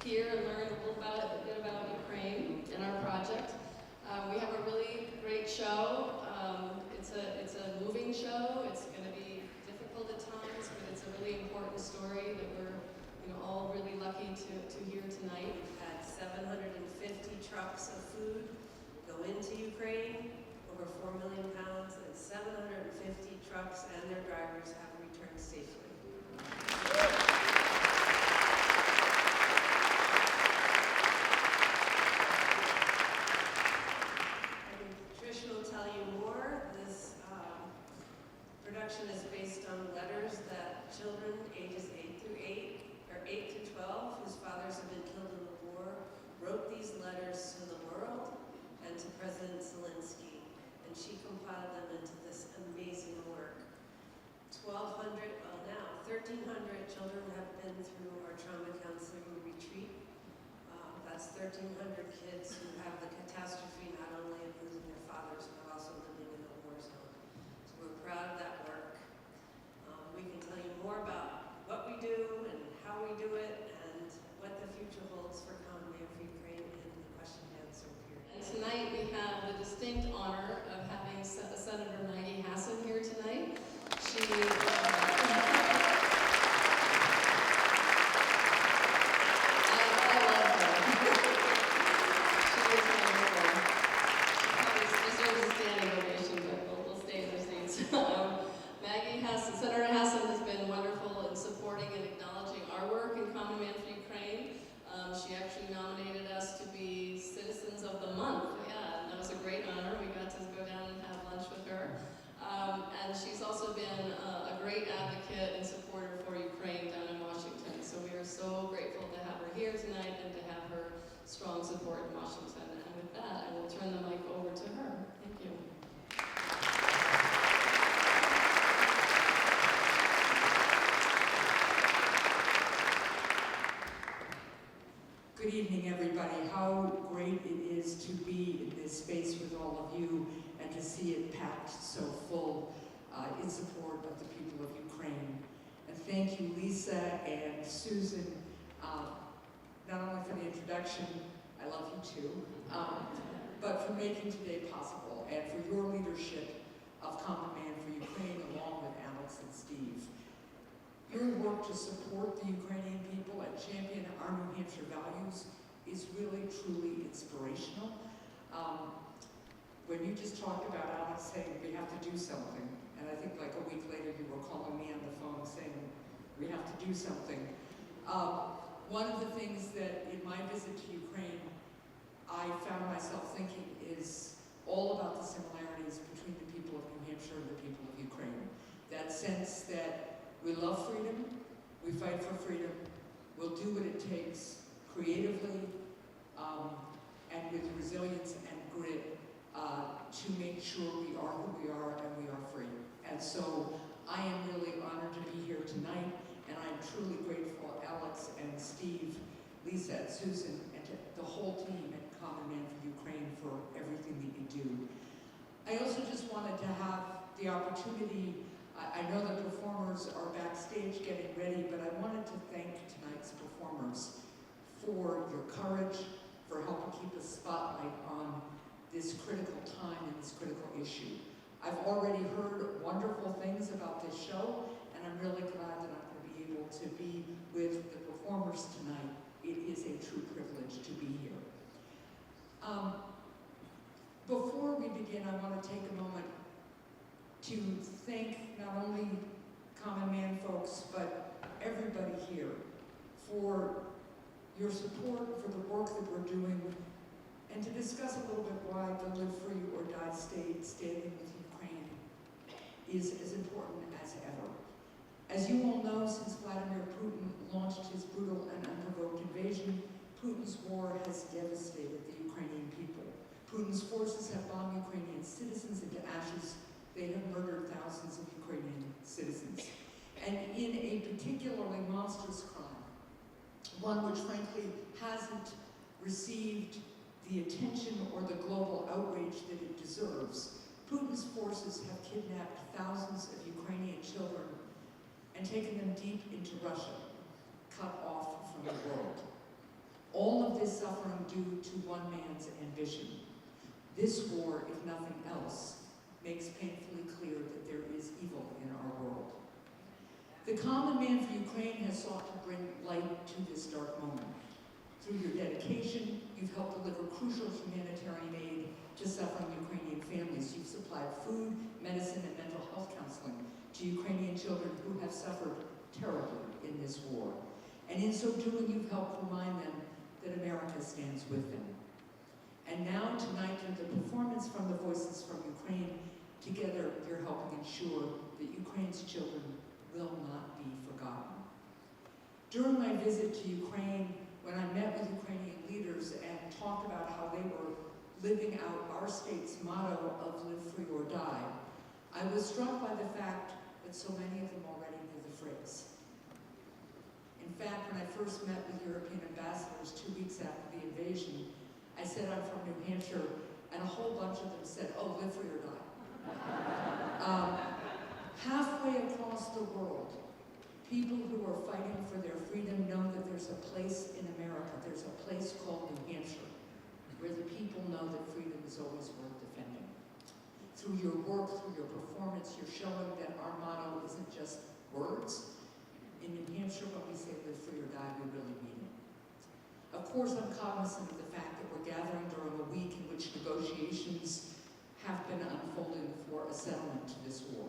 hear and learn a bit about Ukraine and our project. We have a really great show. It's a moving show. It's going to be difficult at times, but it's a really important story that we're all really lucky to hear tonight. We've had 750 trucks of food go into Ukraine, over 4 million pounds, and 750 trucks and their drivers have returned safely. Trish will tell you more. This production is based on letters that children ages 8 to 12, whose fathers have been killed in the war, wrote these letters to the world and to President Zelensky, and she compiled them into this amazing work. 1,300 children have been through our trauma counseling retreat. That's 1,300 kids who have the catastrophe not only of losing their fathers, but also living in a war zone. So we're proud of that work. We can tell you more about what we do and how we do it and what the future holds for Common Man for Ukraine in the question and answer period. And tonight we have the distinct honor of having Senator Maggie Hassan here tonight. She Senator Hassan has been wonderful in supporting and acknowledging our work in Common Man for Ukraine. She actually nominated us to be Citizens of the Month. Yeah, and that was a great honor. We got to go down and have lunch with her. And she's also been a great advocate and supporter for Ukraine down in Washington. So we are so grateful to have her here tonight and to have her strong support in Washington. And with that, I will turn the mic over to her. Thank you. Good evening, everybody. How great it is to be in this space with all of you and to see it packed so full in support of the people of Ukraine. And thank you, Lisa and Susan, not only for the introduction, I love you too, but for making today possible and for your leadership of Common Man for Ukraine along with Alex and Steve. Your work to support the Ukrainian people and champion our New Hampshire values is really, truly inspirational. When you just talked about Alex saying we have to do something, and I think like a week later you were calling me on the phone saying we have to do something. One of the things that in my visit to Ukraine I found myself thinking is all about the similarities between the people of New Hampshire and the people of Ukraine. That sense that we love freedom, we fight for freedom, we'll do what it takes creatively and with resilience and grit to make sure we are who we are and we are free. And so I am really honored to be here tonight, and I'm truly grateful, Alex and Steve, Lisa and Susan, and to the whole team at Common Man for Ukraine for everything that you do. I also just wanted to have the opportunity, I know the performers are backstage getting ready, but I wanted to thank tonight's performers for your courage, for helping keep a spotlight on this critical time and this critical issue. I've already heard wonderful things about this show, and I'm really glad that I'm going to be able to be with the performers tonight. It is a true privilege to be here. Before we begin, I want to take a moment to thank not only Common Man folks, but everybody here for your support for the work that we're doing, and to discuss a little bit why the Live Free or Die Standing with Ukraine is as important as ever. As you all know, since Vladimir Putin launched his brutal and unprovoked invasion, Putin's war has devastated the Ukrainian people. Putin's forces have bombed Ukrainian citizens into ashes. They have murdered thousands of Ukrainian citizens. And in a particularly monstrous crime, one which frankly hasn't received the attention or the global outrage that it deserves, Putin's forces have kidnapped thousands of Ukrainian children and taken them deep into Russia, cut off from the world. All of this suffering due to one man's ambition. This war, if nothing else, makes painfully clear that there is evil in our world. The Common Man for Ukraine has sought to bring light to this dark moment. Through your dedication, you've helped deliver crucial humanitarian aid to suffering Ukrainian families. You've supplied food, medicine, and mental health counseling to Ukrainian children who have suffered terribly in this war. And in so doing, you've helped remind them that America stands with them. And now, tonight, through the performance from the Voices from Ukraine, together you're helping ensure that Ukraine's children will not be forgotten. During my visit to Ukraine, when I met with Ukrainian leaders and talked about how they were living out our state's motto of live free or die, I was struck by the fact that so many of them already knew the phrase. In fact, when I first met with European ambassadors 2 weeks after the invasion, I said I'm from New Hampshire, and a whole bunch of them said, oh, live free or die. Halfway across the world, people who are fighting for their freedom know that there's a place in America, there's a place called New Hampshire, where the people know that freedom is always worth defending. Through your work, through your performance, you're showing that our motto isn't just words. In New Hampshire, when we say live free or die, we really mean it. Of course, I'm cognizant of the fact that we're gathering during a week in which negotiations have been unfolding for a settlement to this war.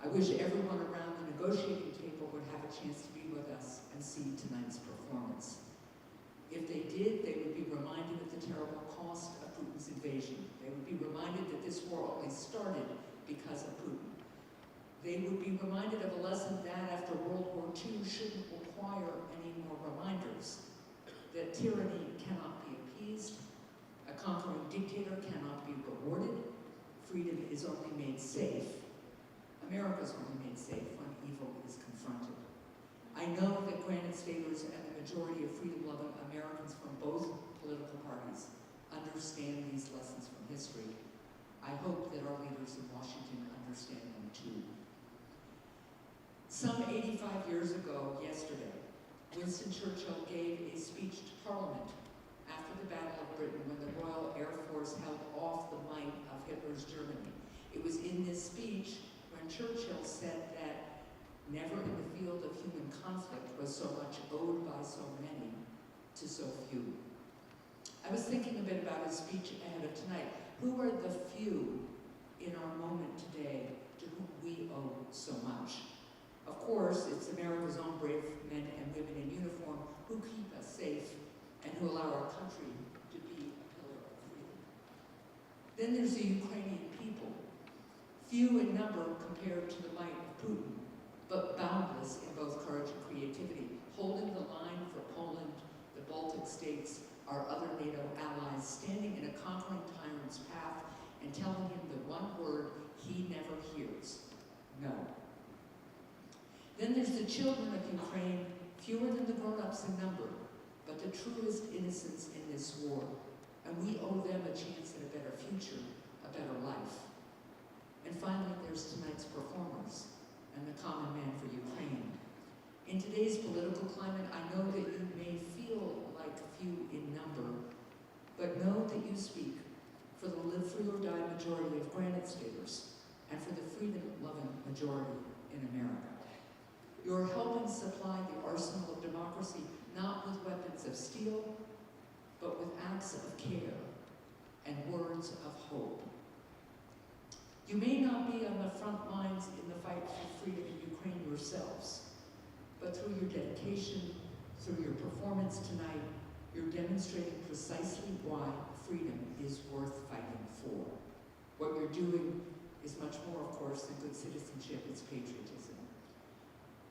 I wish everyone around the negotiating table would have a chance to be with us and see tonight's performance. If they did, they would be reminded of the terrible cost of Putin's invasion. They would be reminded that this war only started because of Putin. They would be reminded of a lesson that after World War II shouldn't require any more reminders, that tyranny cannot be appeased, a conquering dictator cannot be rewarded, freedom is only made safe. America's only made safe when evil is confronted. I know that Granite Staters and the majority of freedom-loving Americans from both political parties understand these lessons from history. I hope that our leaders in Washington understand them too. Some 85 years ago, yesterday, Winston Churchill gave a speech to Parliament after the Battle of Britain when the Royal Air Force held off the might of Hitler's Germany. It was in this speech when Churchill said that never in the field of human conflict was so much owed by so many to so few. I was thinking a bit about his speech ahead of tonight. Who are the few in our moment today to whom we owe so much? Of course, it's America's own brave men and women in uniform who keep us safe and who allow our country to be a pillar of freedom. Then there's the Ukrainian people, few in number compared to the might of Putin, but boundless in both courage and creativity, holding the line for Poland, the Baltic states, our other NATO allies, standing in a conquering tyrant's path and telling him the one word he never hears, no. Then there's the children of Ukraine, fewer than the grown-ups in number, but the truest innocents in this war, and we owe them a chance at a better future, a better life. And finally, there's tonight's performers and the Common Man for Ukraine. In today's political climate, I know that you may feel like few in number, but know that you speak for the live free or die majority of Granite Staters and for the freedom-loving majority in America. You're helping supply the arsenal of democracy, not with weapons of steel, but with acts of care and words of hope. You may not be on the front lines in the fight for freedom in Ukraine yourselves, but through your dedication, through your performance tonight, you're demonstrating precisely why freedom is worth fighting for. What you're doing is much more, of course, than good citizenship, it's patriotism.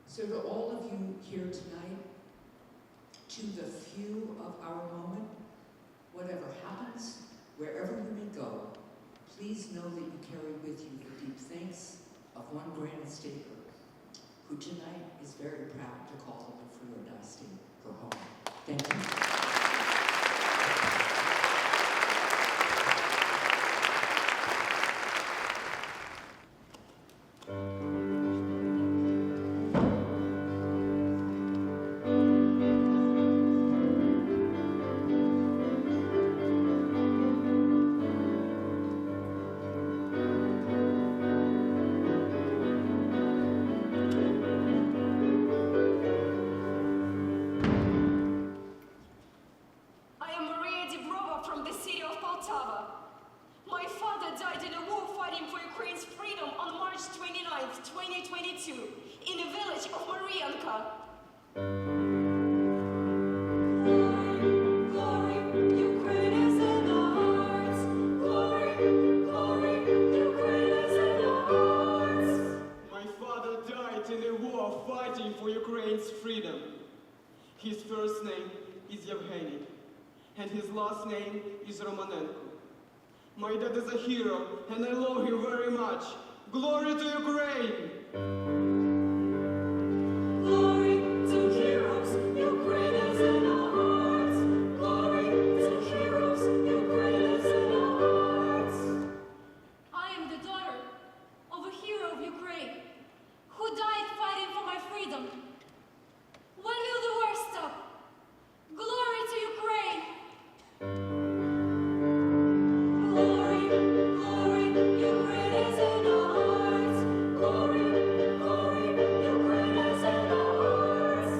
So to all of you here tonight, to the few of our moment, whatever happens, wherever you may go, please know that you carry with you the deep thanks of one Granite Stater, who tonight is very proud to call the Live Free or Die State her home. Thank you. America. Glory, Ukraine is in our hearts. Glory, Ukraine is in our hearts. My father died in a war fighting for Ukraine's freedom. His first name is Yevgeny, and his last name is Romanenko. My dad is a hero, and I love him very much. Glory to Ukraine! Glory to heroes, Ukraine is in our hearts. Glory to heroes, Ukraine is in our hearts. I am the daughter of a hero of Ukraine who died fighting for my freedom. When will the war stop? Glory to Ukraine! Glory, Ukraine is in our hearts. Glory, Ukraine is in our hearts.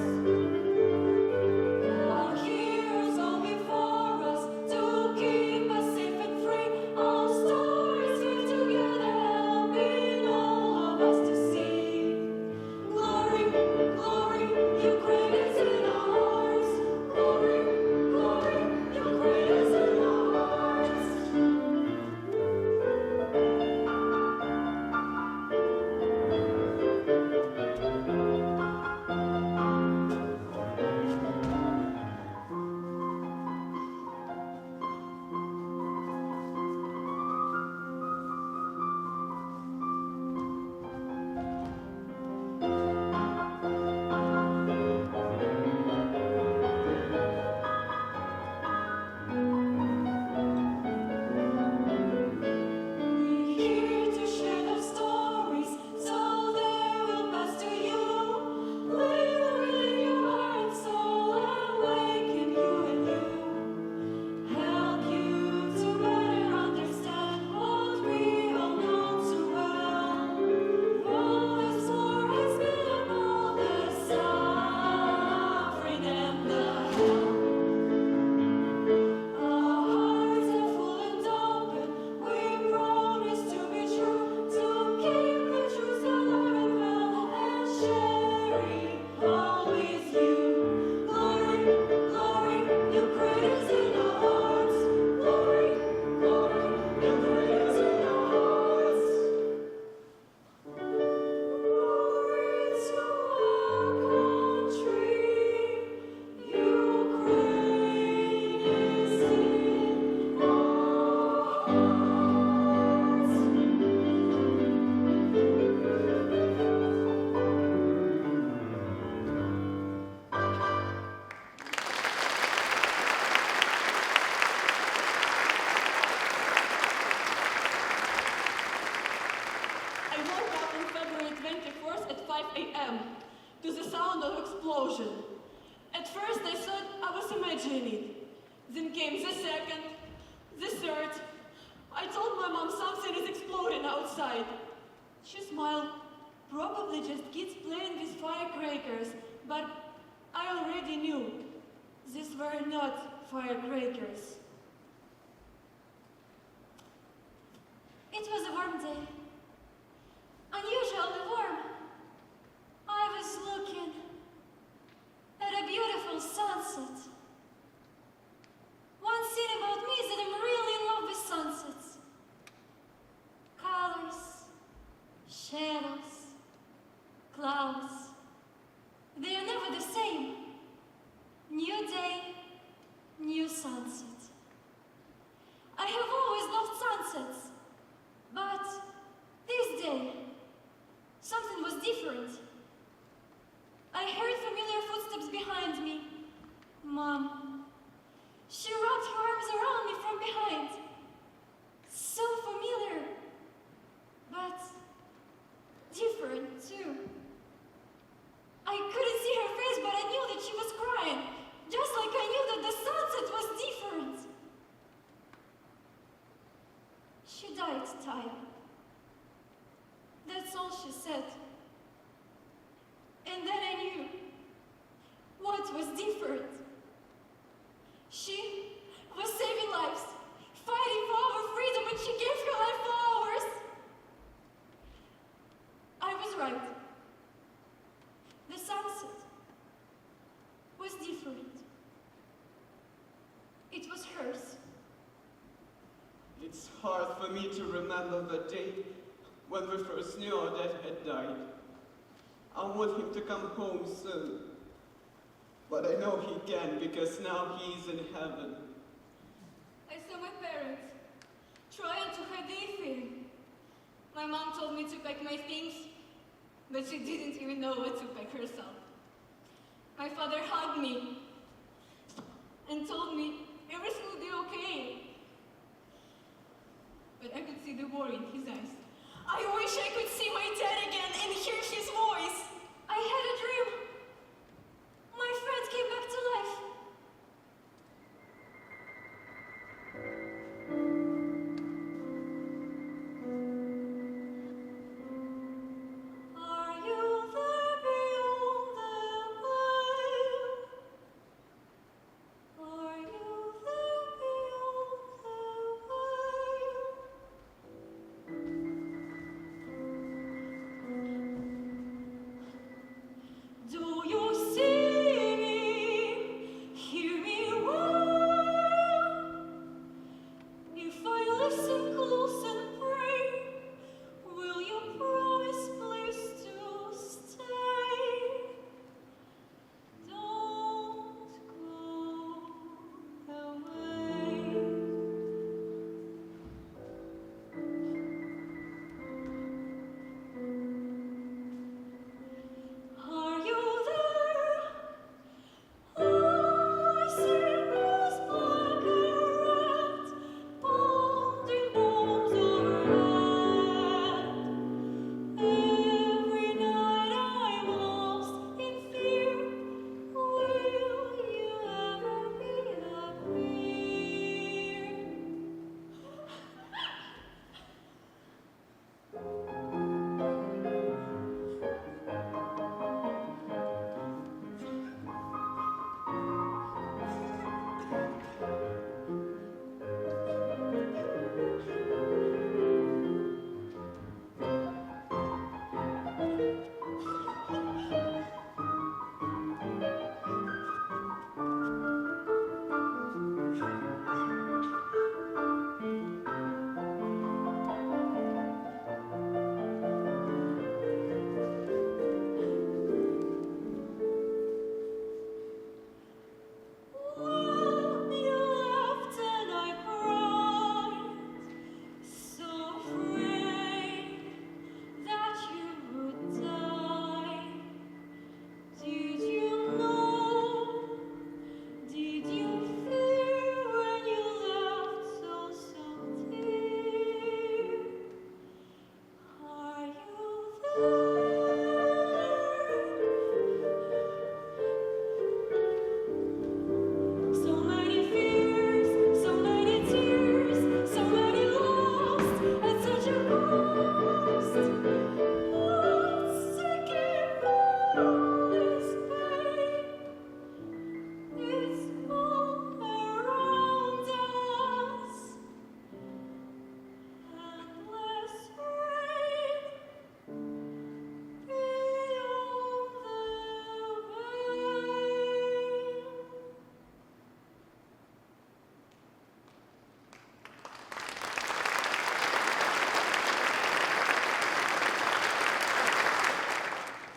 Our heroes go before us to keep us safe and free. Our stories weave together, helping all of us to see. Glory, Ukraine is in our hearts. Glory, Ukraine is in our hearts. We're here to share the stories, so they will pass to you. We will read your heart and soul, awaken you and you. Help you to better understand what we all know too well. All this war has been about the suffering and the hell. Our hearts are full and open. We promise to be true, to keep the truth alive and well, and sharing all with you. Glory, Ukraine is in our hearts. Glory, Ukraine is in our hearts. Glory to our country. Ukraine is in our hearts. I woke up on February 24th at 5 a.m. to the sound of explosion. At first I thought I was imagining it. Then came the second, the third. I told my mom something is exploding outside. She smiled. Probably just kids playing with firecrackers, but I already knew these were not firecrackers. It was a warm day. Unusually warm. I was looking at a beautiful sunset. One thing about me is that I'm really in love with sunsets. Colors, shadows, clouds. They are never the same. New day, new sunset. I have always loved sunsets, but this day, something was different. I heard familiar footsteps behind me. Mom. She wrapped her arms around me from behind. So familiar, but different too. I couldn't see her face, but I knew that she was crying, just like I knew that the sunset was different. She died tired. That's all she said. And then I knew what was different. She was saving lives, fighting for our freedom, and she gave her life for ours. I was right. The sunset me to remember the day when we first knew our dad had died. I want him to come home soon. But I know he can because now he is in heaven. I saw my parents trying to hide their fear. My mom told me to pack my things, but she didn't even know what to pack herself. My father hugged me and told me everything would be okay. But I could see the worry in his eyes. I wish I could see my dad again and hear his voice. I had a dream. My friend came back to life. Are you there beyond the veil? Are you there beyond the veil? Do you see me? Hear me well? If I listen close and pray, will you promise please to stay? Don't go away. Are you there? I see those black and red pounding bombs overhead. Every night I'm lost in fear. Will you ever be here? When you left and I cried, so afraid that you would die. Did you know? Did you feel when you left so dear? Are you there? So many fears, so many tears, so many lost at such a cost. What's to keep all this pain? It's all around us. Endless rain beyond the veil.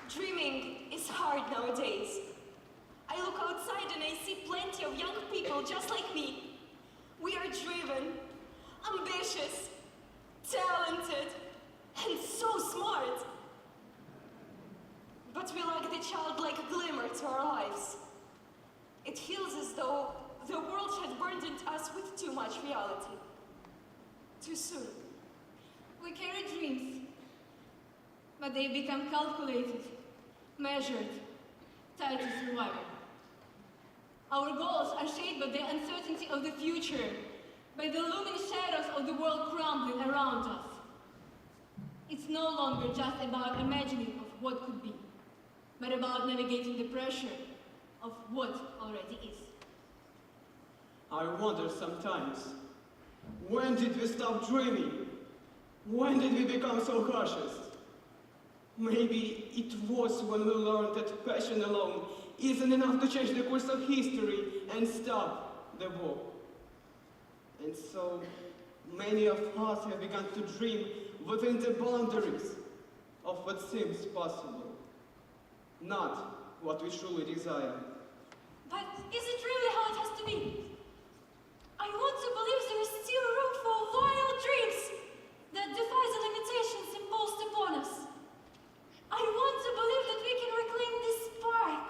Dreaming is hard nowadays. I look outside and I see plenty of young people just like me. We are driven, ambitious, talented, and so smart. But we lack the childlike glimmer to our lives. It feels as though the world had burdened us with too much reality. Too soon. We carry dreams, but they become calculated, measured, tied to survival. Our goals are shaped by the uncertainty of the future, by the looming shadows of the world crumbling around us. It's no longer just about imagining of what could be, but about navigating the pressure of what already is. I wonder sometimes, when did we stop dreaming? When did we become so cautious? Maybe it was when we learned that passion alone isn't enough to change the course of history and stop the war. And so Many of us have begun to dream within the boundaries of what seems possible, not what we truly desire. But is it really how it has to be? I want to believe there is still room for wild dreams that defy the limitations imposed upon us. I want to believe that we can reclaim this spark,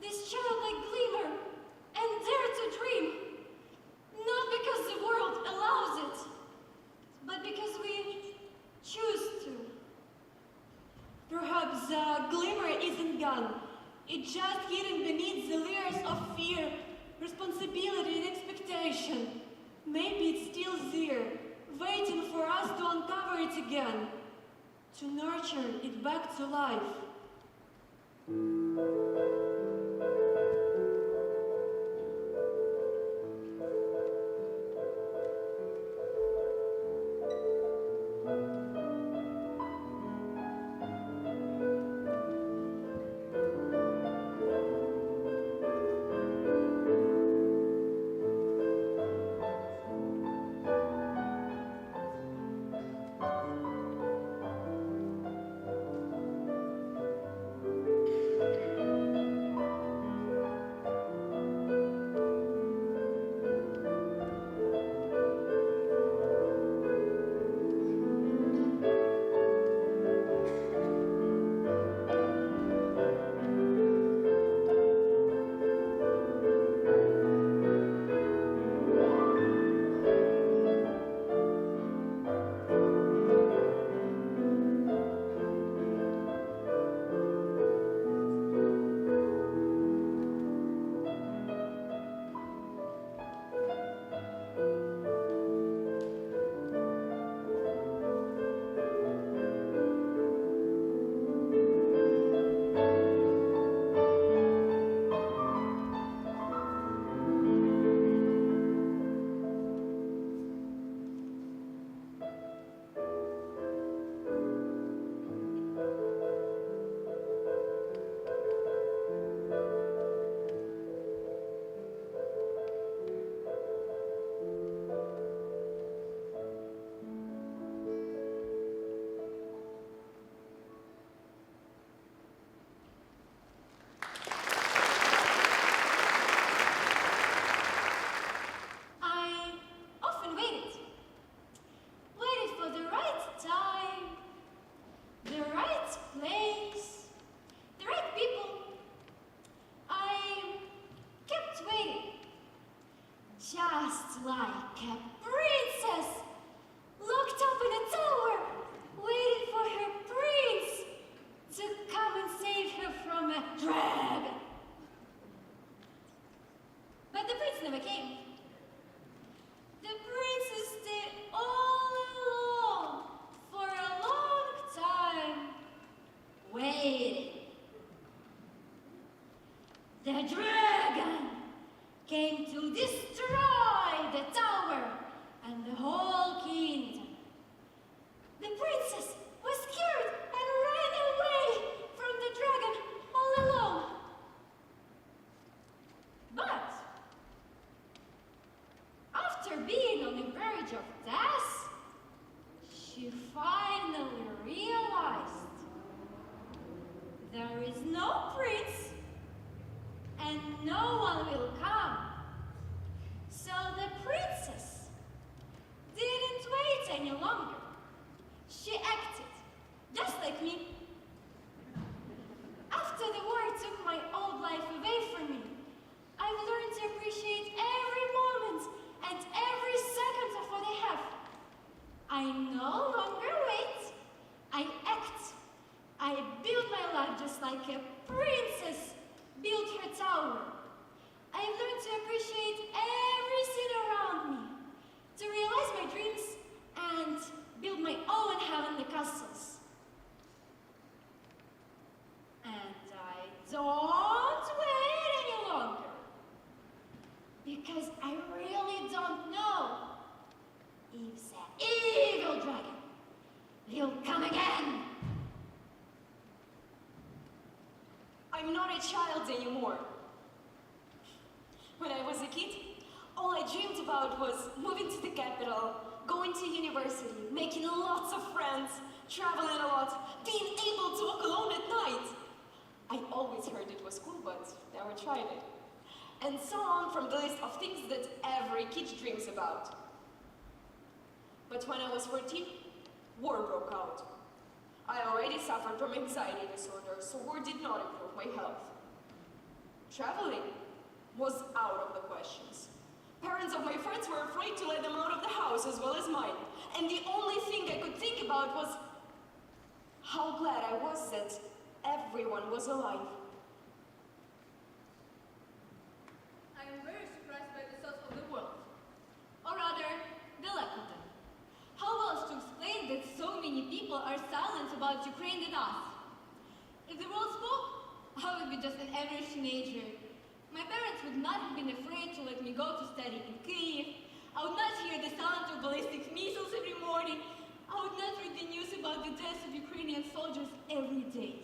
this childlike glimmer, and dare to dream. Not because the world allows it, but because we choose to. Perhaps the glimmer isn't gone. It's just hidden beneath the layers of fear, responsibility, and expectation. Maybe it's still there, waiting for us to uncover it again, to nurture it back to life. Just like a princess, locked up in a tower, waiting for her prince to come and save her from a dragon. But the prince never came. The princess stayed all alone for a long time, waiting. The dragon came to destroy the tower and the whole kingdom. The princess was scared and ran away from the dragon all alone. But after being on the verge of death, she finally realized there is no prince and no one will come. So the princess didn't wait any longer. She acted just like me. After the war took my old life away from me, I've learned to appreciate every moment and every second of what I have. I no longer wait. I act. I build my life just like a princess built her tower. I've learned to appreciate everything around me, to realize my dreams and build my own heavenly castles. And I don't wait any longer, because I really don't know if the evil dragon will come again. I'm not a child anymore. When I was a kid, all I dreamed about was moving to the capital, going to university, making lots of friends, traveling a lot, being able to walk alone at night. I always heard it was cool, but never tried it. And so on from the list of things that every kid dreams about. But when I was 14, war broke out. I already suffered from anxiety disorder, so war did not improve my health. Traveling was out of the questions. Parents of my friends were afraid to let them out of the house as well as mine. And the only thing I could think about was how glad I was that everyone was alive. I am very surprised by the size of the world, or rather, the lack of them. How else to explain that so many people are silent about Ukraine than us? If the world spoke, I would be just an average teenager. My parents would not have been afraid to let me go to study in Kyiv. I would not hear the sound of ballistic missiles every morning. I would not read the news about the deaths of Ukrainian soldiers every day.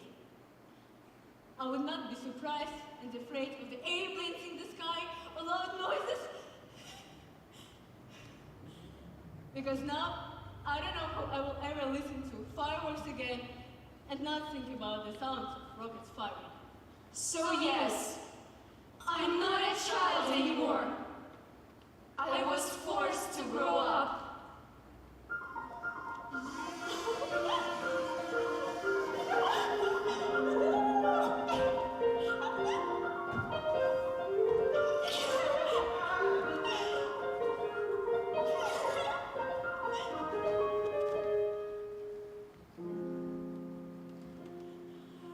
I would not be surprised and afraid of the airplanes in the sky or loud noises. Because now, I don't know how I will ever listen to fireworks again and not think about the sounds of rockets firing. So yes, I'm not a child anymore. I was forced to grow up.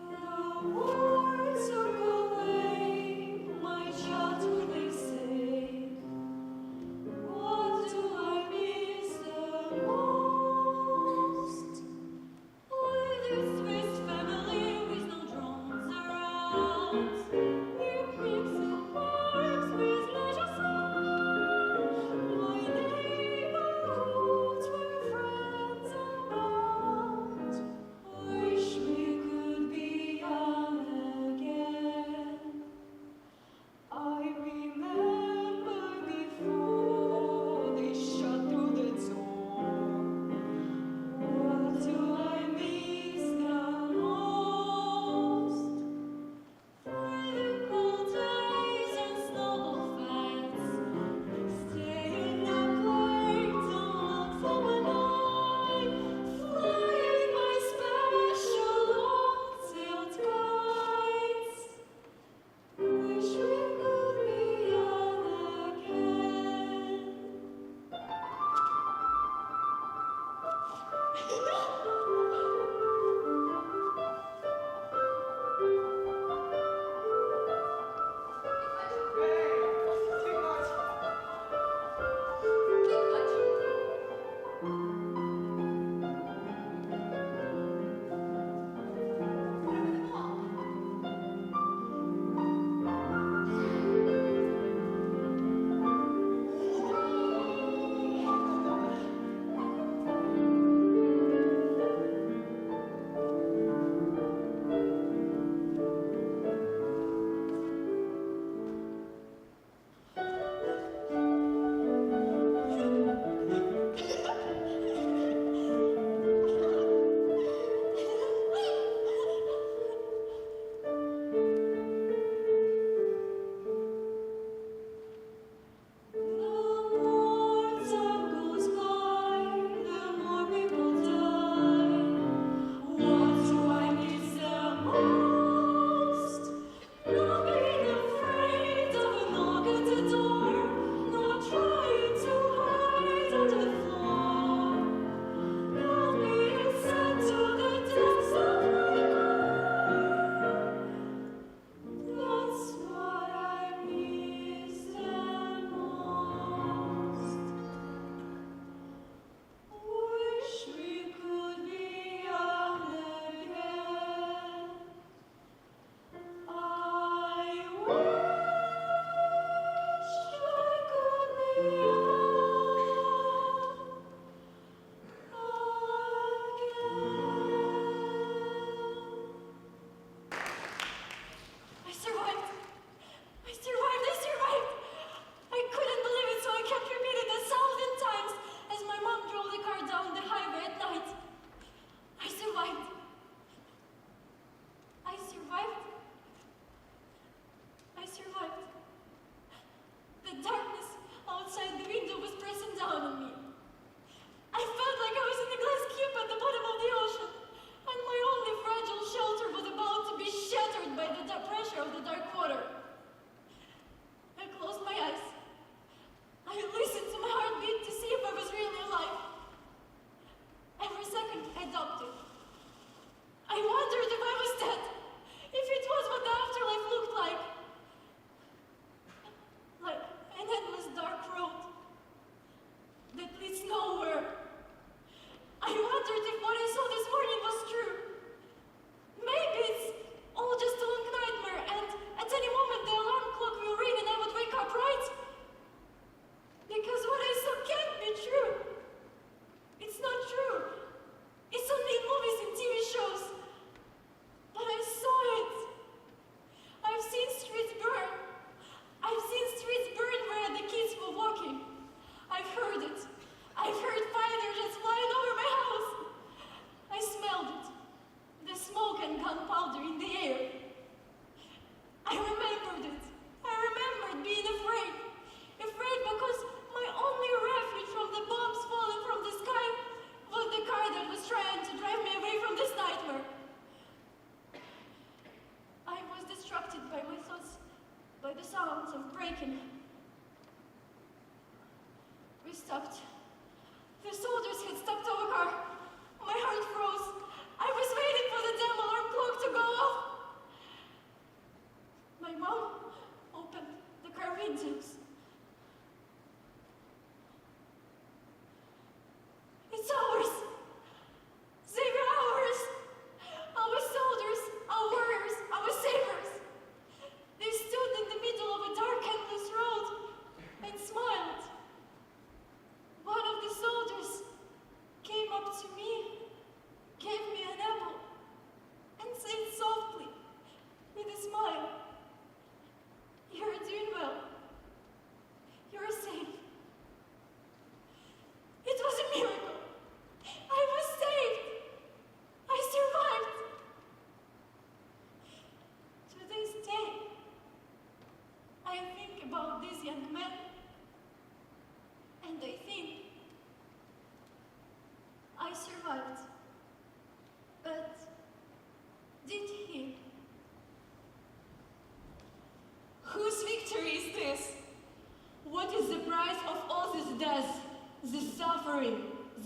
The war took away my childhood, they say. What do I miss the most?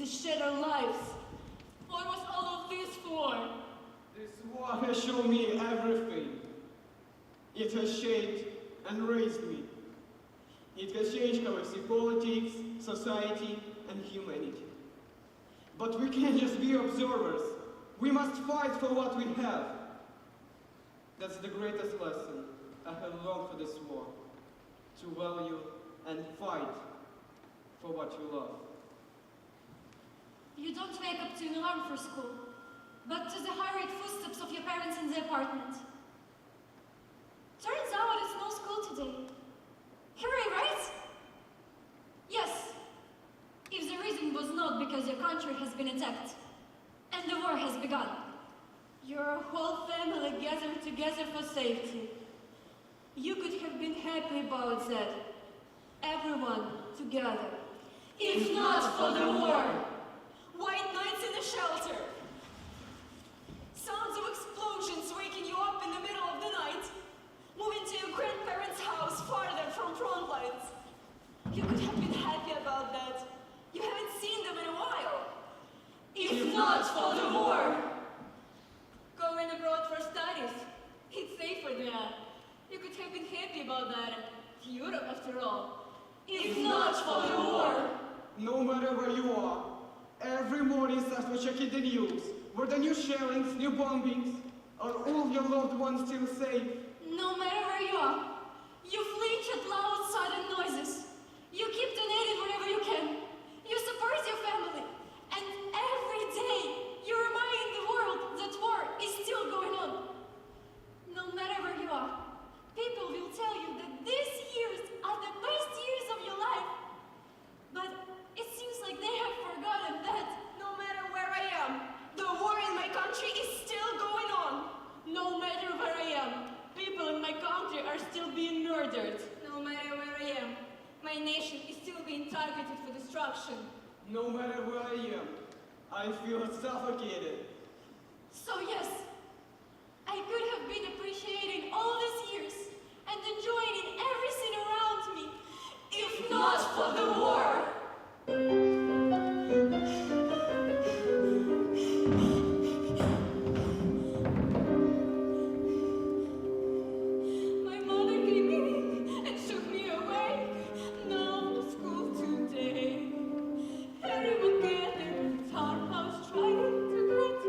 shed our lives. What was all of this for? This war has shown me everything. It has shaped and raised me. It has changed how I see politics, society, and humanity. But we can't just be observers. We must fight for what we have. That's the greatest lesson I have learned for this war. To value and fight for what you love. You don't wake up to an alarm for school, but to the hurried footsteps of your parents in the apartment. Turns out it's no school today. Hooray, right? Yes. If the reason was not because your country has been attacked and the war has begun. Your whole family gathered together for safety. You could have been happy about that. Everyone together. If not for the war. White nights in a shelter. Sounds of explosions waking you up in the middle of the night. Moving to your grandparents' house farther from front lines. You could have been happy about that. You haven't seen them in a while. If not for the war. Going abroad for studies. It's safer there. You could have been happy about that. Europe, after all. If not for the war. No matter where you are, every morning after checking the news, were there new shellings, new bombings? Are all your loved ones still safe? No matter where you are, you flinch at loud sudden noises. You keep donating wherever you can. You support your family. And every day, you remind the world that war is still going on. No matter where you are, people will tell you that these years are the best years of your life. But it seems like they have forgotten that. No matter where I am, the war in my country is still going on. No matter where I am, people in my country are still being murdered. No matter where I am, my nation is still being targeted for destruction. No matter where I am, I feel suffocated. So yes, I could have been appreciating all these years and enjoying everything around me, if not for the war. My mother came in and shook me away. No school today. Everyone gathered at our house trying to greet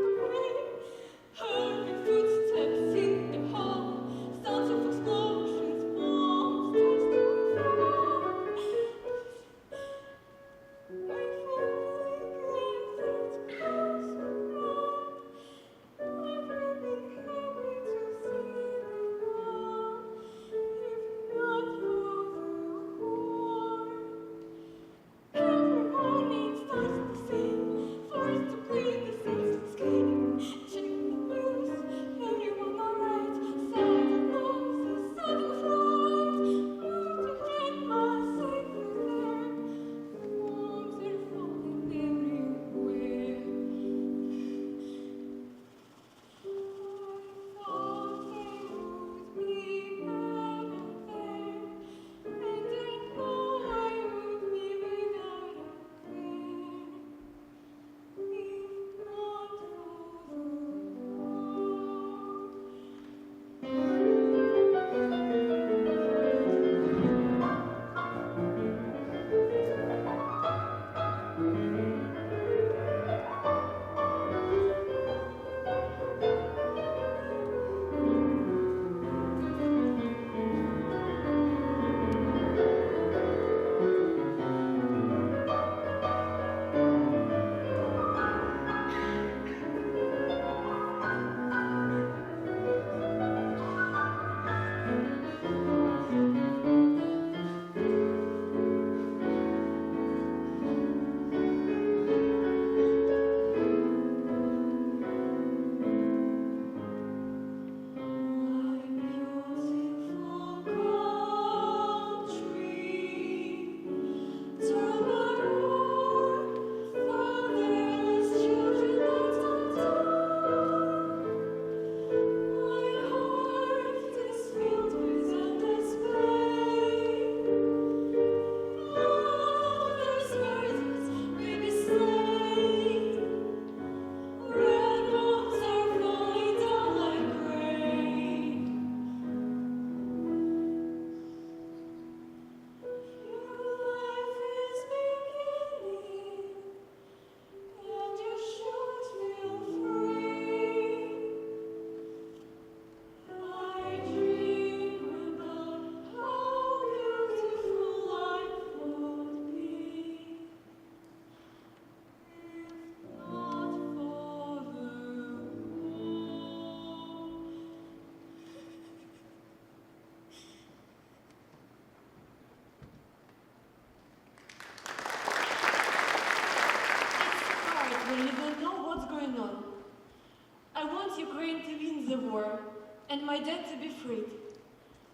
Ukraine to win the war, and my dad to be freed.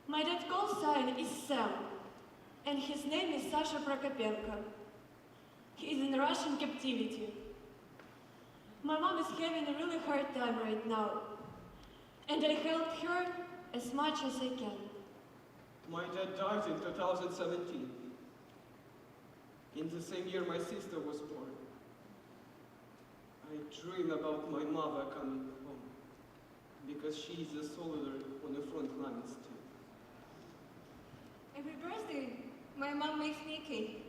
My dad's call sign is Sam, and his name is Sasha Prokopenko. He is in Russian captivity. My mom is having a really hard time right now, and I help her as much as I can. My dad died in 2017. In the same year my sister was born. I dream about my mother coming home, because she is a soldier on the front lines too. Every birthday, my mom makes me a cake.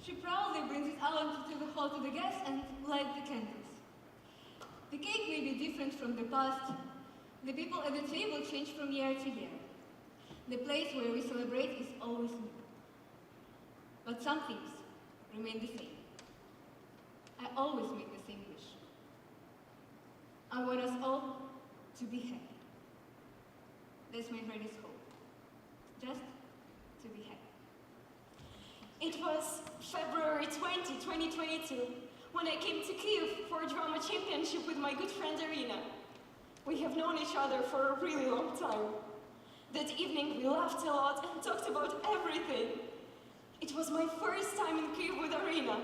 She proudly brings it out to the hall to the guests and lights the candles. The cake may be different from the past. The people at the table change from year to year. The place where we celebrate is always new. But some things remain the same. I always make the same wish. I want us all to be happy. That's my greatest hope. Just to be happy. It was February 20, 2022, when I came to Kyiv for a drama championship with my good friend Irina. We have known each other for a really long time. That evening we laughed a lot and talked about everything. It was my first time in Kyiv with Irina.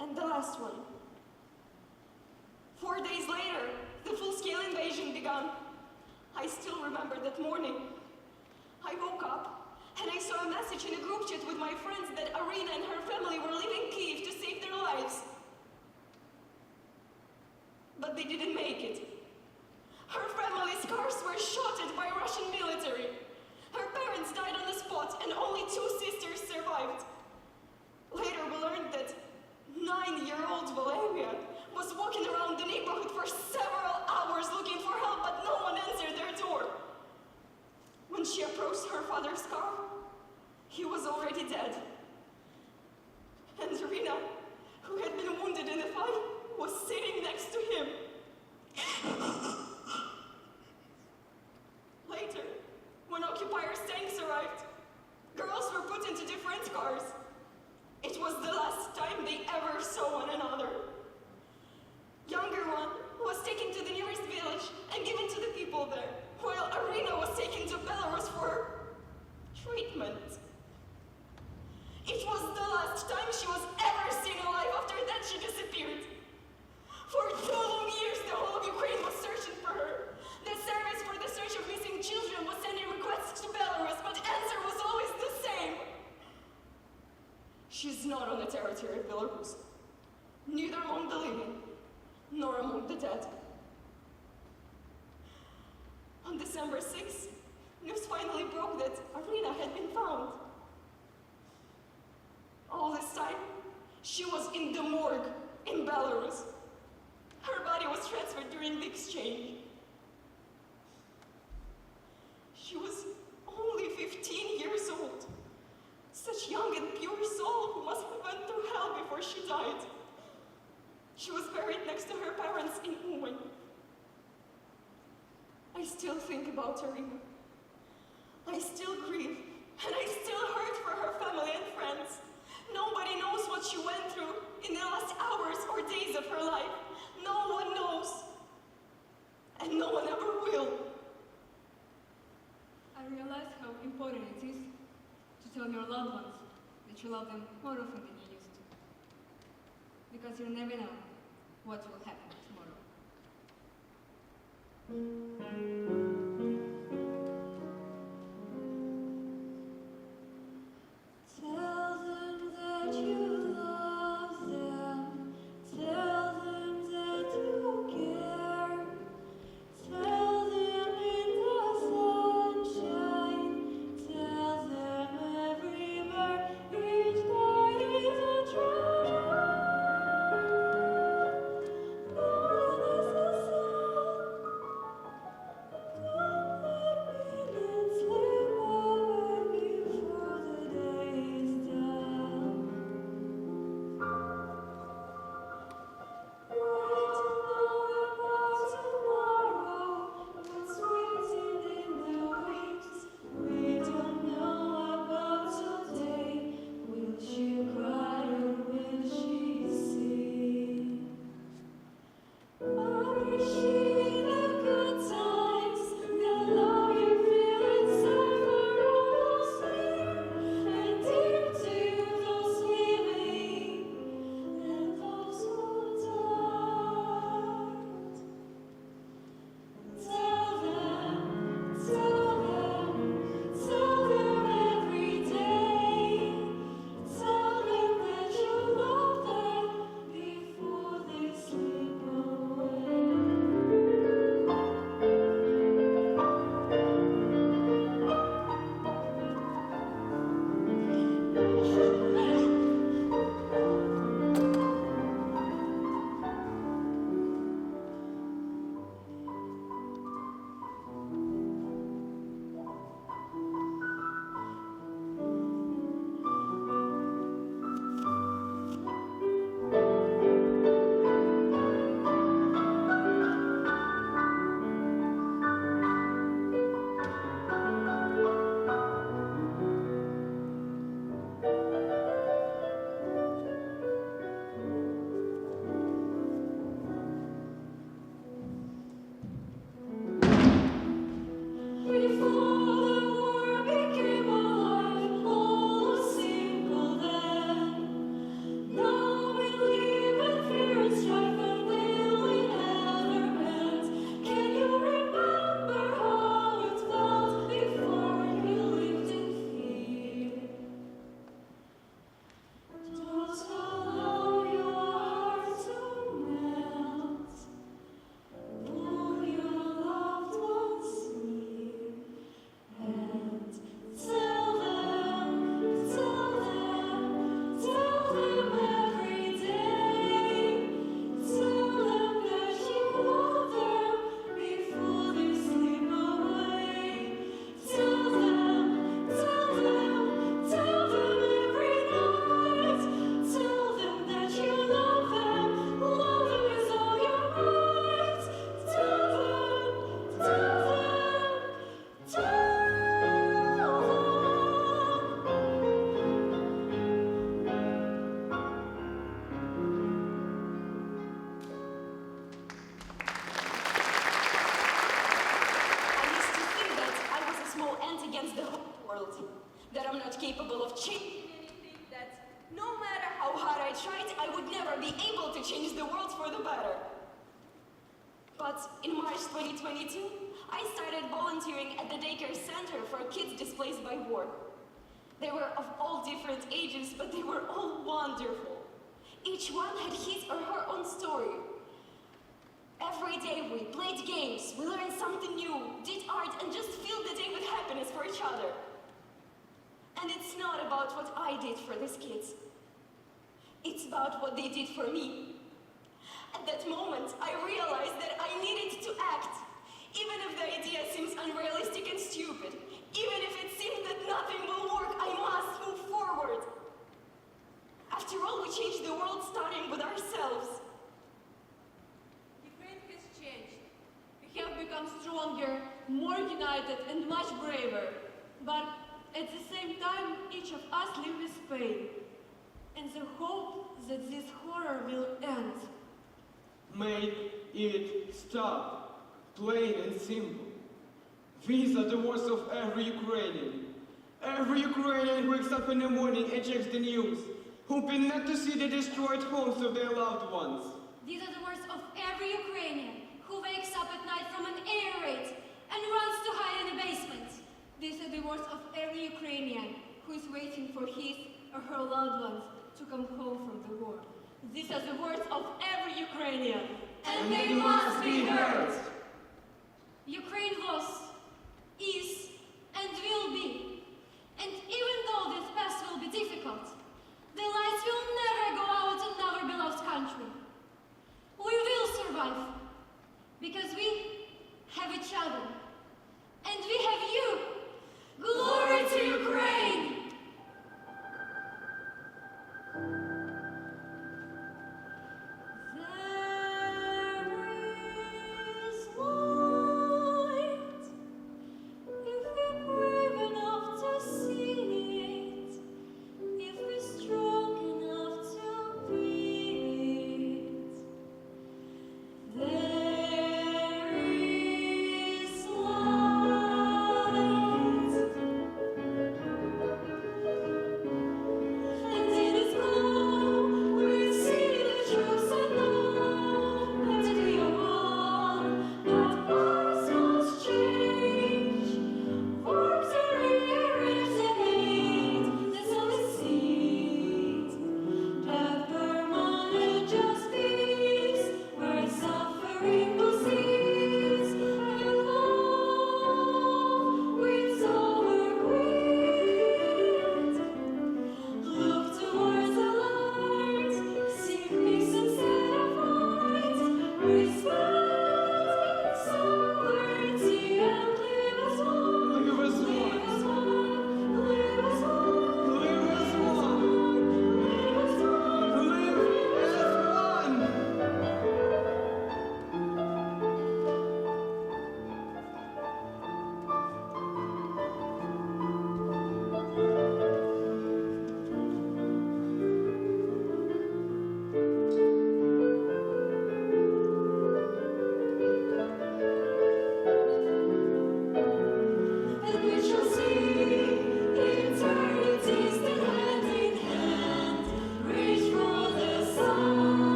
And the last one. 4 days later, the full-scale invasion began. I still remember that morning. I woke up and I saw a message in a group chat with my friends that Irina and her family were leaving Kyiv to save their lives. But they didn't make it. Her family's cars were shot at by Russian military. Her parents died on the spot and only 2 sisters survived. Later we learned that 9-year-old Valeria was walking around the neighborhood for several hours looking for help, but no one answered their door. When she approached her father's car, he was already dead. And Irina, who had been wounded in the fight, was sitting next to him. Later, when occupiers' tanks arrived, girls were put into different cars. It was the last time they ever saw one another. Younger one was taken to the nearest village and given to the people there, while Irina was taken to Belarus for treatment. It was the last time she was ever seen alive. After that, she disappeared. For 2 long years, the whole of Ukraine was searching for her. The service for the search of missing children was sending requests to Belarus, but the answer was always the same. She's not on the territory of Belarus, neither among the living, nor among the dead. On December 6th, news finally broke that Irina had been found. All this time, she was in the morgue in Belarus. Her body was transferred during the exchange. She was only 15 years old. Such young and pure soul who must have went through hell before she died. She was buried next to her parents in Uman. I still think about Irina. I still grieve, and I still hurt for her family and friends. Nobody knows what she went through in the last hours or days of her life. No one knows. And no one ever will. I realize how important it is to tell your loved ones that you love them more often than you used to. Because you'll never know what will happen tomorrow. Tell them that you love them. Tell them that you care. Tell them in the sunshine. Tell them everywhere. Each day is a treasure. Morning is the sun. But in March 2022, I started volunteering at the daycare center for kids displaced by war. They were of all different ages, but they were all wonderful. Each one had his or her own story. Every day we played games, we learned something new, did art, and just filled the day with happiness for each other. And it's not about what I did for these kids. It's about what they did for me. At that moment, I realized that I needed to act. Even if the idea seems unrealistic and stupid, even if it seems that nothing will work, I must move forward. After all, we change the world starting with ourselves. Ukraine has changed. We have become stronger, more united, and much braver. But at the same time, each of us live with pain and the hope that this horror will end. Make it stop. Plain and simple. These are the words of every Ukrainian. Every Ukrainian who wakes up in the morning and checks the news, hoping not to see the destroyed homes of their loved ones. These are the words of every Ukrainian who wakes up at night from an air raid and runs to hide in a basement. These are the words of every Ukrainian who is waiting for his or her loved ones to come home from the war. These are the words of every Ukrainian. And they must be heard! Ukraine was, is, and will be. And even though this past will be difficult, the lights will never go out in our beloved country. We will survive, because we have each other. And we have you! Glory to Ukraine! There is light, if we're brave enough to see it, if we're strong enough to be it. There is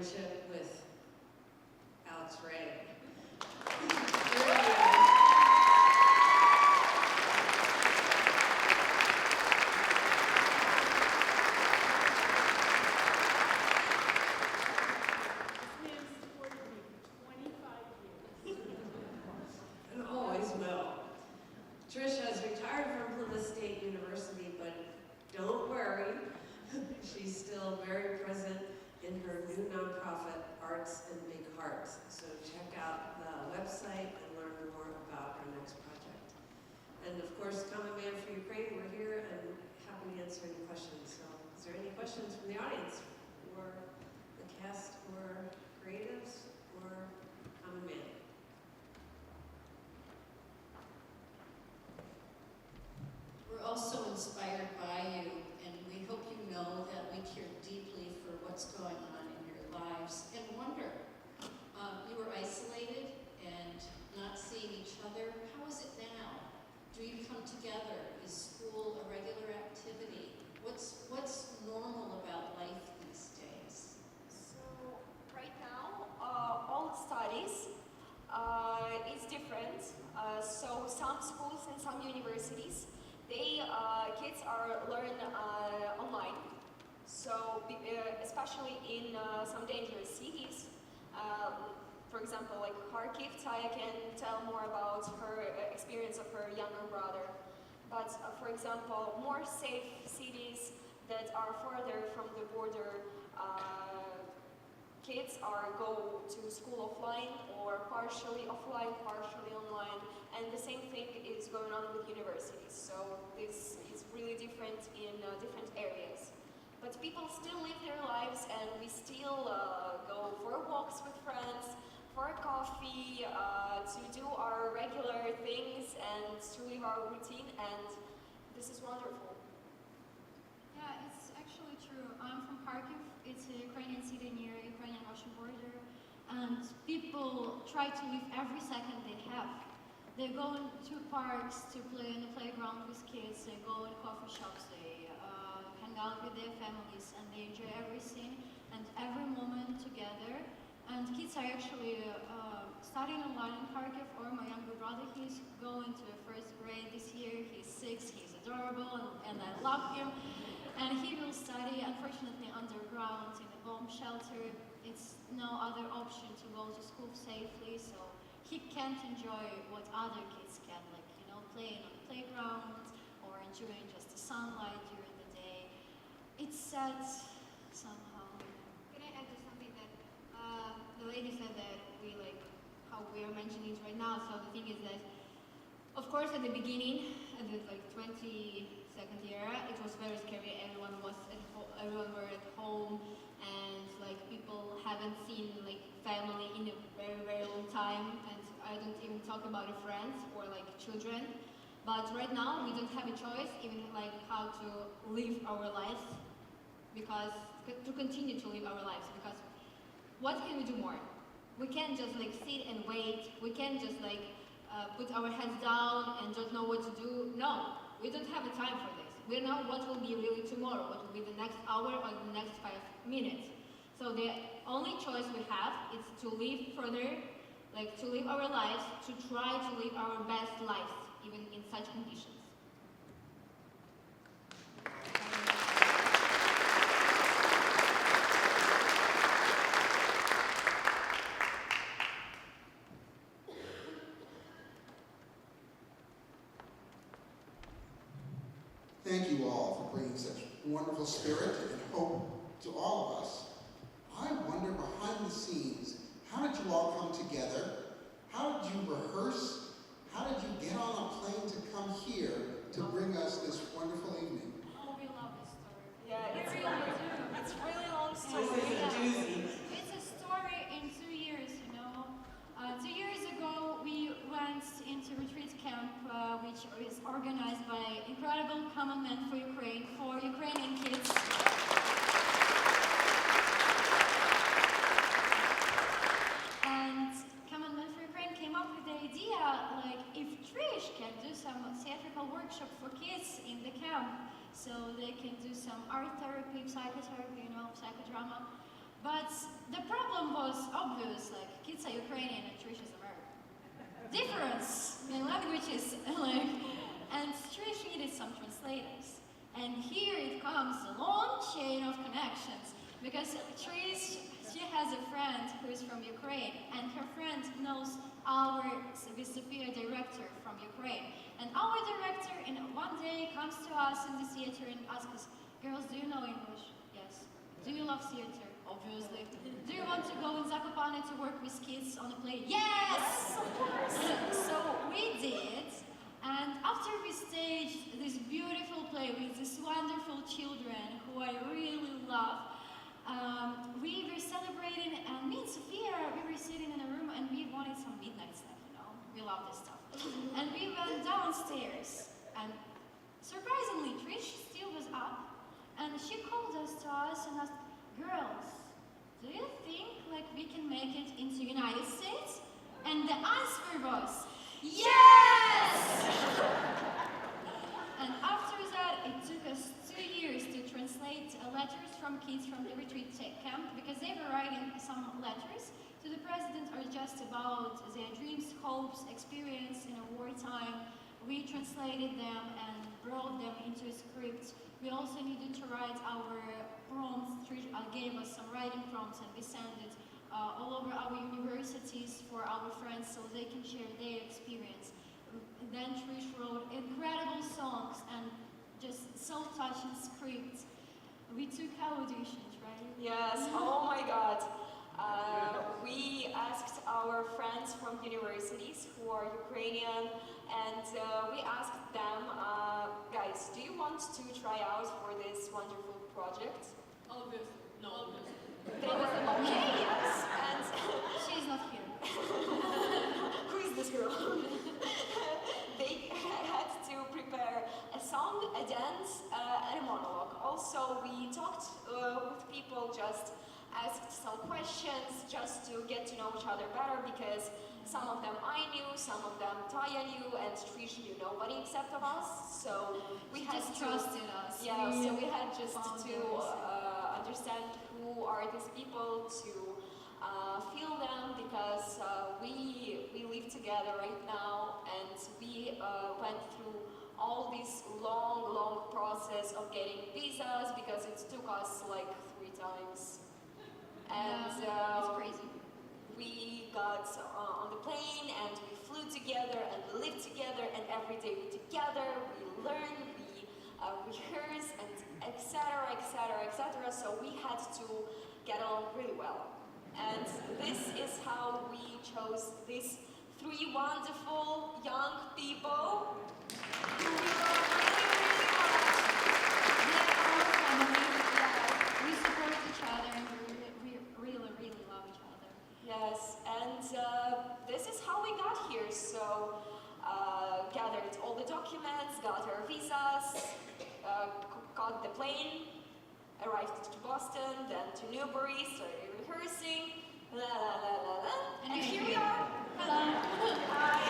friendship with Alex Ray. And always will. Trish has retired from Plymouth State University, but don't worry, she's still very present in her new nonprofit, Arts and Big Hearts. So check out the website and learn more about her next project. And of course, Common Man for Ukraine, we're here and happy to answer any questions. So is there any questions from the audience or the cast or creatives or Common Man? We're also inspired by you, and we hope you know that we care deeply for what's going on in your lives and wonder. You were isolated and not seeing each other. How is it now? Do you come together? Is school a regular activity? What's normal about life these days? So right now, all studies is different. So some schools and some universities, they kids are learn online. So especially in some dangerous cities, for example, like Kharkiv, Taya can tell more about her experience of her younger brother. But for example, more safe cities that are further from the border, kids are go to school offline or partially offline, partially online, and the same thing is going on with universities. So this is really different in different areas. But people still live their lives, and we still go for walks with friends, for a coffee, to do our regular things and to live our routine, and this is wonderful. Yeah, it's actually true. I'm from Kharkiv. It's a Ukrainian city near Ukrainian-Russian border, and people try to live every second they have. They go to parks to play in the playground with kids, they go in coffee shops, they hang out with their families, and they enjoy everything and every moment together. And kids are actually studying online in Kharkiv, or my younger brother, he's going to first grade this year. He's 6, he's adorable, and I love him. And he will study, unfortunately, underground in a bomb shelter. It's no other option to go to school safely, so he can't enjoy what other kids can, like, playing on the playground or enjoying just the sunlight during the day. It's sad somehow. Can I add to something that the lady said that how we are mentioning it right now? So the thing is that, of course, at the beginning, at the 22nd era, it was very scary. Everyone were at home, and people haven't seen family in a very, very long time. And I don't even talk about friends or children. But right now, we don't have a choice, even how to live our lives, because to continue to live our lives. Because what can we do more? We can't just sit and wait. We can't just put our heads down and don't know what to do. No, we don't have a time for this. We know what will be really tomorrow, what will be the next hour or the next 5 minutes. So the only choice we have is to live further, to live our lives, to try to live our best lives, even in such conditions. Thank you all for bringing such wonderful spirit and hope to all of us. I wonder, behind the scenes, how did you all come together? How did you rehearse? How did you get on a plane to come here to bring us this wonderful evening? Oh, we love this story. Yeah, it's We really, really do. it's really long This story. is a doozy. It's a story in 2 years, 2 years ago, we went into retreat camp, which is organized by incredible Common Man for Ukraine, for Ukrainian kids. And Common Man for Ukraine came up with the idea, if Trish can do some theatrical workshop for kids in the camp, so they can do some art therapy, psychotherapy, psychodrama. But the problem was obvious, like kids are Ukrainian and Trish is American. Difference in languages, like, and Trish needed some translators. And here it comes, a long chain of connections, because Trish, she has a friend who is from Ukraine, and her friend knows our Sophia director from Ukraine. And our director, one day, comes to us in the theater and asks us, girls, do you know English? Yes. Do you love theater? Obviously. Do you want to go in Zakopane to work with kids on a play? Yes! Of course! So we did, and after we staged this beautiful play with these wonderful children who I really love, we were celebrating, and me and Sophia, we were sitting in a room and we wanted some midnight snack, you know? We love this stuff. And we went downstairs, and surprisingly, Trish still was up, and she called us and asked, girls, do you think like we can make it into United States? And the answer was, yes! And after that, it took us 2 years to translate letters from kids from the retreat camp, because they were writing some letters to the president are just about their dreams, hopes, experience in a wartime. We translated them and brought them into a script. We also needed to write our prompts. Trish gave us some writing prompts, and we sent it all over our universities for our friends so they can share their experience. Then Trish wrote incredible songs and just so touching scripts. We took our auditions, right? Yes, oh my God. We asked our friends from universities who are Ukrainian, and we asked them, guys, do you want to try out for this wonderful project? Obviously. No, obviously. They were okay, yes, and She's not here. who is this girl? They had to prepare a song, a dance, and a monologue. Also, we talked with people, just asked some questions just to get to know each other better, because some of them I knew, some of them Taya knew, and Trish knew nobody except of us. So we had just to trusted us. Yeah, so we had just found to everything. understand who are these people, to feel them, because we live together right now, and we went through all this long process of getting visas, because it took us like 3 times. And it's crazy. we got on the plane, and we flew together, and we lived together, and every day we together, we learn, we rehearse, and etc., etc., etc. So we had to get along really well. And this is how we chose these 3 wonderful young people who we love really much. We are our family. We support each other, and we really love each other. Yes, and this is how we got here. So gathered all the documents, got our visas, got the plane, arrived to Boston, then to Newbury, started rehearsing, and here we are. Hello. Hi.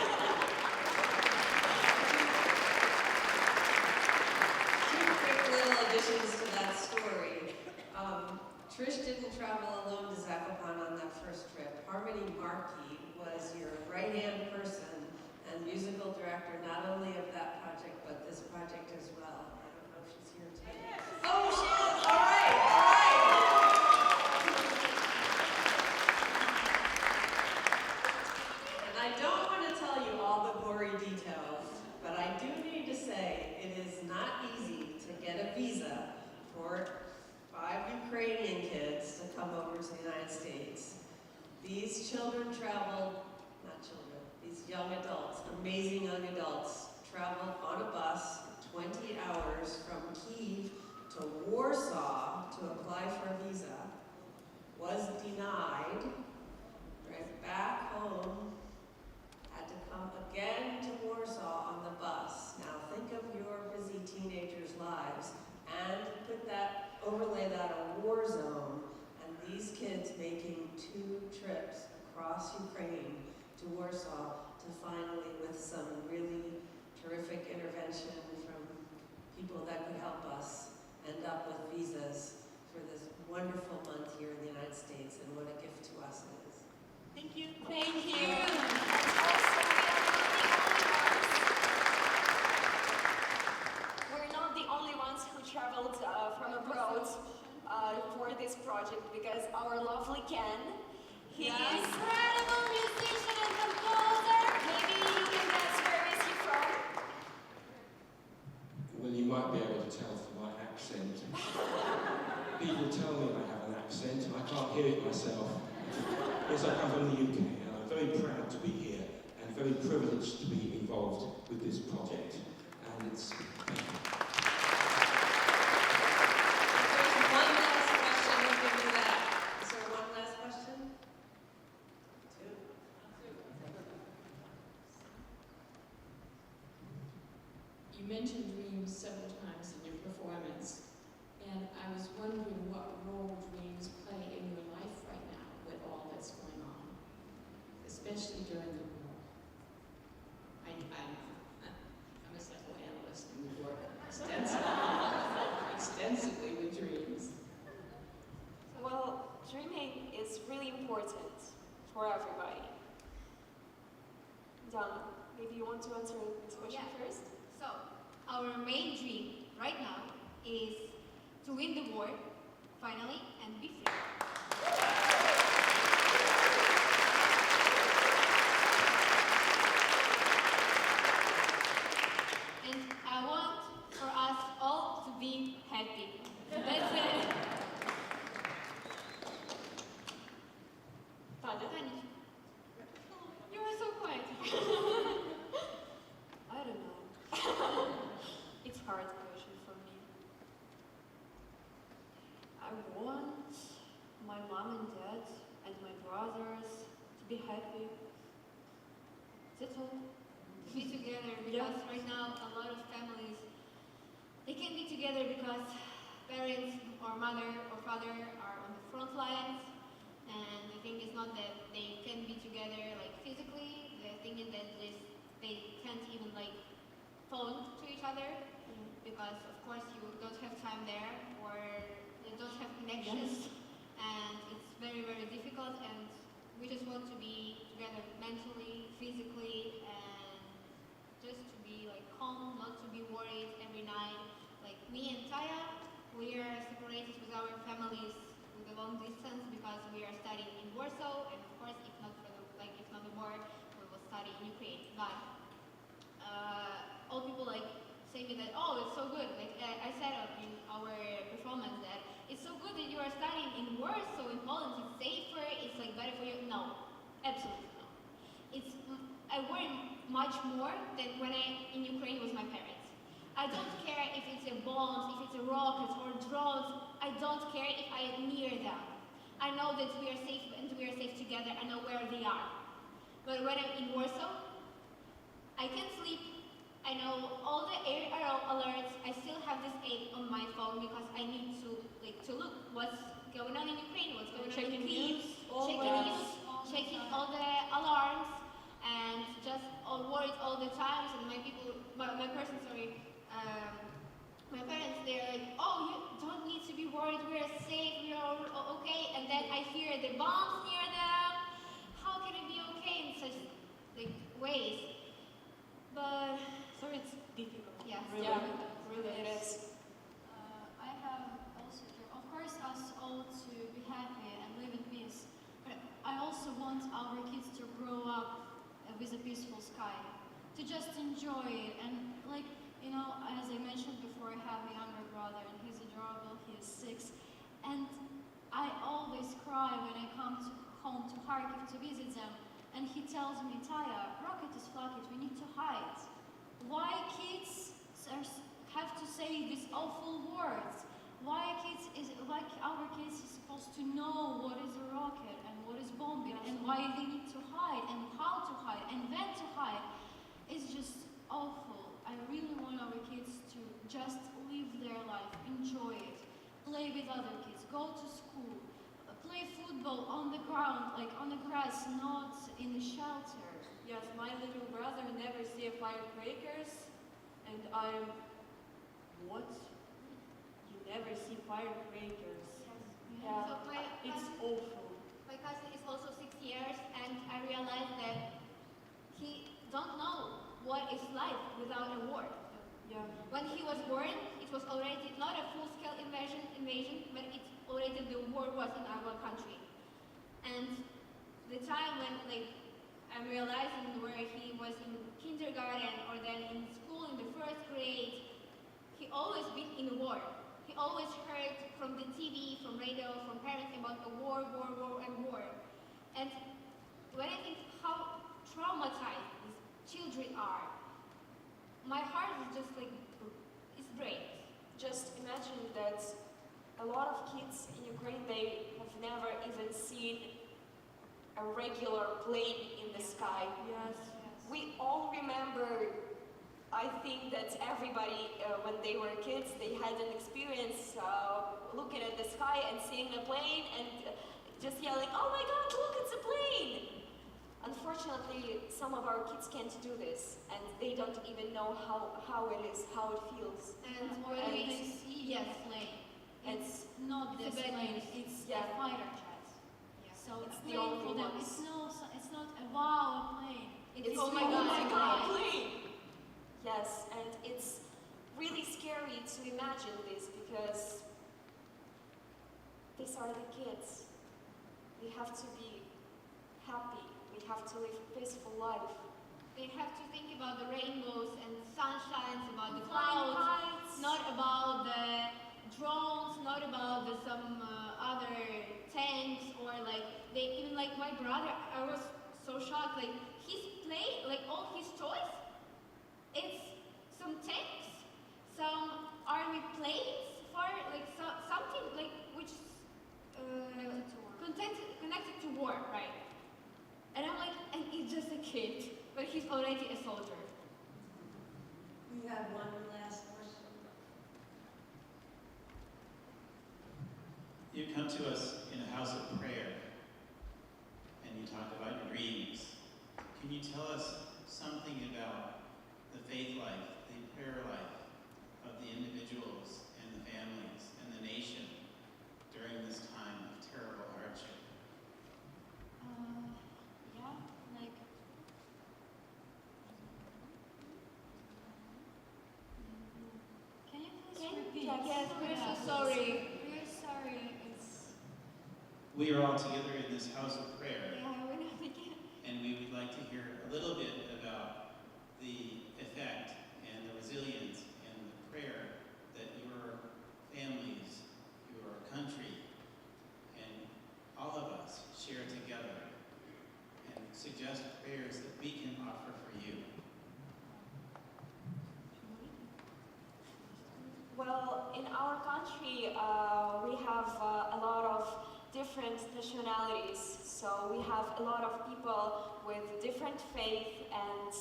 Two quick little additions to that story. Trish didn't travel alone to Zakopane on that first trip. Harmony Markey was your right-hand person and musical director, not only of that project, but this project as well. I don't know if she's here today. Oh, she is! All right, all right! And I don't want to tell you all the gory details, but I do need to say it is not easy to get a visa for 5 Ukrainian kids to come over to the United States. These children traveled, not children, these young adults, amazing young adults, traveled on a bus 20 hours from Kyiv to Warsaw to apply for a visa, was denied, right back home, had to come again to Warsaw on the bus. Now think of your busy teenagers' lives and overlay that a war zone, and these kids making 2 trips across Ukraine to Warsaw to finally, with some really terrific intervention from people that could help us, end up with visas for this wonderful month here in the United States, and what a gift to us it is. Thank you. Thank you. And also, we're not the only ones who traveled from abroad for this project, because our lovely Ken, he is Incredible musician and composer. maybe you can guess where is he from? Well, you might be able to tell from my accent. People tell me I have an accent, and I can't hear it myself. Yes, I come from the UK, and I'm very proud to be here, and very privileged to be involved with this project. And it's... One last question, we'll give you that. Is there one last question? Two? You mentioned dreams several times in your performance, and I was wondering what role dreams play in your life right now with all that's going on, especially during the war. I'm a psychoanalyst and we work extensively with dreams. Well, dreaming is really important for everybody. Donna, maybe you want to answer this question first? So, our main dream right now is to win the war, finally, and be free. And I want for us all to be happy. That's it. Tanya? You are so quiet. I don't know. It's a hard question for me. I want my mom and dad and my brothers to be happy. That's all. To be together, because right now a lot of families, they can't be together because parents or mother or father are on the front lines, and the thing is not that they can be together like physically, the thing is that they can't even like phone to each other, because of course you don't have time there, or you don't have connections, and it's very, very difficult, and we just want to be together mentally, physically, and just to be like calm, not to be worried every night. Like me and Taya, we are separated with our families with a long distance because we are studying in Warsaw, and of course, if not the war, we will study in Ukraine. But all people like say me that, oh, it's so good. Like I said in our performance that it's so good that you are studying in Warsaw in Poland. It's safer. It's like better for you. No, absolutely no. I worry much more than when I in Ukraine with my parents. I don't care if it's a bombs, if it's a rockets or drones. I don't care if I am near them. I know that we are safe and we are safe together. I know where they are. But when I'm in Warsaw, I can't sleep. I know all the air alerts. I still have this app on my phone because I need to look what's going on in Ukraine, what's going on in Kyiv, checking all the alarms, and just all worried all the times. And my parents, they're like, oh, you don't need to be worried. We're safe. We are okay. And then I hear the bombs near them. How can it be okay in such ways? But So it's difficult. yes, Really it is. I have also, of course, us all to be happy and live in peace. But I also want our kids to grow up with a peaceful sky, to just enjoy it. And like, you know, as I mentioned before, I have a younger brother and he's adorable, he is 6. And I always cry when I come home to Kharkiv to visit them. And he tells me, Taya, rocket is flagged, we need to hide. Why kids have to say these awful words? Why our kids is supposed to know what is a rocket and what is bombing and why they need to hide and how to hide and when to hide? It's just awful. I really want our kids to just live their life, enjoy it, play with other kids, go to school, play football on the ground, like on the grass, not in the shelter. Yes, my little brother never see firecrackers, and I'm, what? You never see firecrackers? Yes, we Yeah. So It's awful. my cousin is also 6 years, and I realized that he don't know what is life without a war. Yeah. When he was born, it was already not a full-scale invasion, but it already the war was in our country. And the time when I'm realizing where he was in kindergarten or then in school in the first grade, he always been in a war. He always heard from the TV, from radio, from parents about a war, and war. And when I think how traumatized these children are, my heart is just it breaks. Just imagine that a lot of kids in Ukraine, they have never even seen a regular plane in the sky. Yes. We all remember, I think that everybody, when they were kids, they had an experience looking at the sky and seeing a plane and just yelling, "Oh my God, look, it's a plane!" Unfortunately, some of our kids can't do this, and they don't even know how it is, how it feels. And when they see the plane, it's not the It's a bad plane, news. it's Yeah. the fighter jet. So It's a the plane only for them, ones. it's not a wow plane. It's oh my oh God, my it's God, a plane! Yes, and it's really scary to imagine this because these are the kids. We have to be happy. We have to live a peaceful life. They have to think about the rainbows and sunshines, about the Flying clouds, kites. not about the drones, not about some other tanks or they even my brother. I was so shocked. His play, all his toys, it's some tanks, some army planes, something which connected to war, right? And I'm and he's just a kid, but he's already a soldier. We have one last question. You come to us in a house of prayer, and you talk about your dreams. Can you tell us something about the faith life, the prayer life of the individuals and the families and the nation during this time of terrible hardship? Yeah, can you please repeat? Yes, we're so sorry. We're sorry. It's We are all together in this house of prayer, Yeah, we're not again. and we would like to hear a little bit about the effect and the resilience and the prayer that your families, your country, and all of us share together, and suggest prayers that we can offer for you. Well, in our country, we have a lot of different nationalities. So we have a lot of people with different faith, and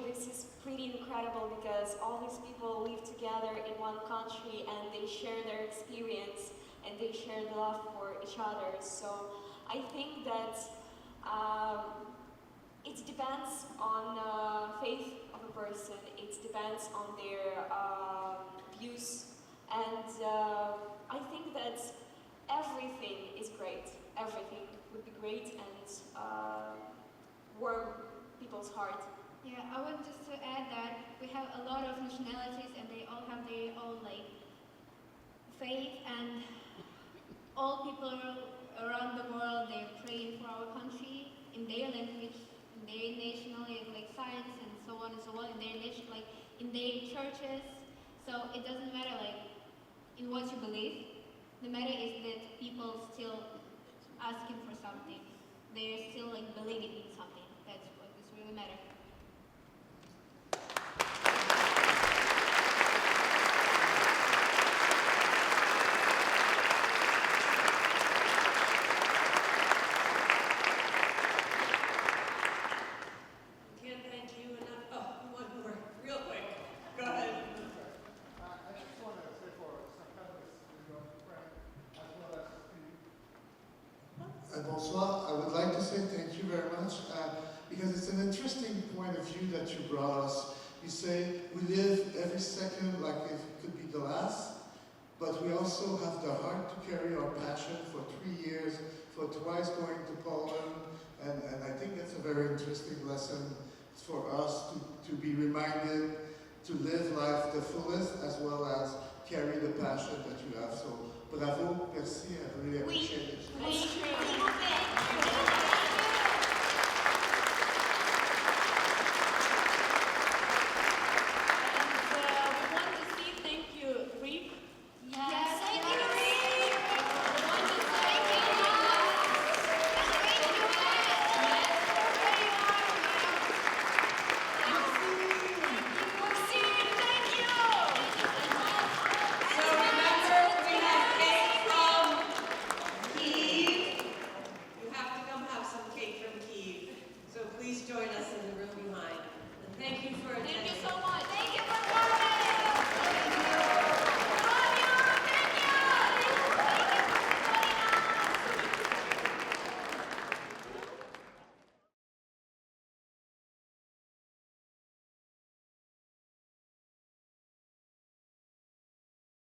this is pretty incredible because all these people live together in one country and they share their experience and they share the love for each other. So I think that it depends on faith of a person. It depends on their views, and I think that everything is great. Everything would be great and warm people's heart. Yeah, I want just to add that we have a lot of nationalities and they all have their own faith, and all people around the world, they're praying for our country in their language, in their nationality, science and so on, in their nation, in their churches. So it doesn't matter in what you believe. The matter is that people still asking for something. They're still believing in something. That's what is really matter. Can't thank you enough. Oh, one more, real quick. Go ahead. I just want to say for some families in your friend, as well as Steve. Bonsoir. I would like to say thank you very much because it's an interesting point of view that you brought us. You say we live every second like it could be the last, but we also have the heart to carry our passion for 3 years, for twice going to Poland, and I think that's a very interesting lesson for us to be reminded to live life the fullest as well as carry the passion that you have. So, bravo, merci, I really appreciate it. Please join us in the room behind. And thank you for attending. Thank you so much.